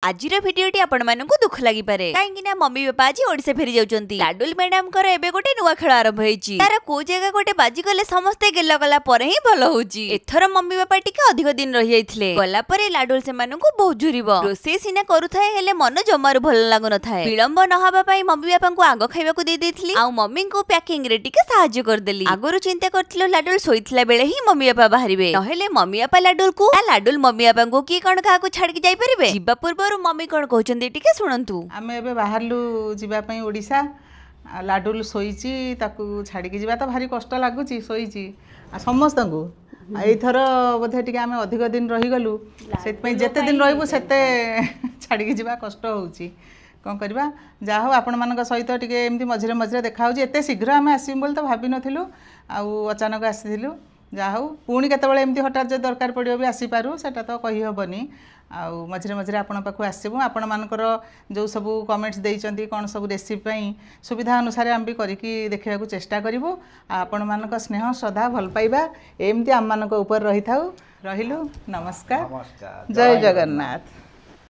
आजिर भिडियोटी आपण मानकु दुख लागि पारे काहेकि ना मम्मी बापा आज ओडिसा फेरी जाउचंती। लाडुल मैडम कर एबे गोटे नुवा खेल आरंभ होईची। तार को जगह गोटे बाजी गले समस्ते गेल गला परे ही भलो होची। एथर मम्मी बापा टिके अधिक दिन रहि जाइथिले। गला परे लाडुल से मानकु बहुत जुरिबो। रोसे सिना करूथाय हेले मन जमार भल लागु न थाए। विलंब न हबा पई मम्मी बापा को आगो खाइबा को दे देथिली। आ मम्मी को पैकिंग रे टिके सहाय्य कर देली। आगरु चिंता करथिलो लाडुल सोइथिला बेले ही मम्मी बापा बाहरिबे। नहेले मम्मी बापा लाडुल को लाडुल मम्मी बापा को की कोन का को छाड़ के जाई परिबे। जिबा पूर्व मम्मी कोन कहउचंदी टिके सुनंतु। आमे एबे बाहरलु जिबा पई ओडिसा लाडुल सोईची ताकू छाड़ी के जिबा तो भारी कष्ट लागुची सोईची आ समस्त को एथर बोधे टिके आमे अधिक दिन रही गलु सेत पई जते दिन रहबो सेते छाड़ी के जिबा कष्ट होउची कोन करबा जा हो आपण मानक सहित टिके एमती मझरे मझरे देखा होची एते शीघ्र आमे आसीम बोल तो भाबी नथिलु आ अचानक आसीथिलु जा हो पुणी केतबेले एमती हठात जे दरकार पड़ियो भी आसी पारु सेटा तो कहि हबनी आ मझरे मझरे आपण पाखु आसीबु आपण मानकर जो सब कमेंट्स देइचंती कोन सब रेसिपी पई सुविधा अनुसार हम भी करिकी देखिया को चेष्टा करिवु आपण मानक स्नेह श्रद्धा भल पाइबा एमती हम मानक ऊपर रही थाउ रहिलु नमस्कार जय जगन्नाथ।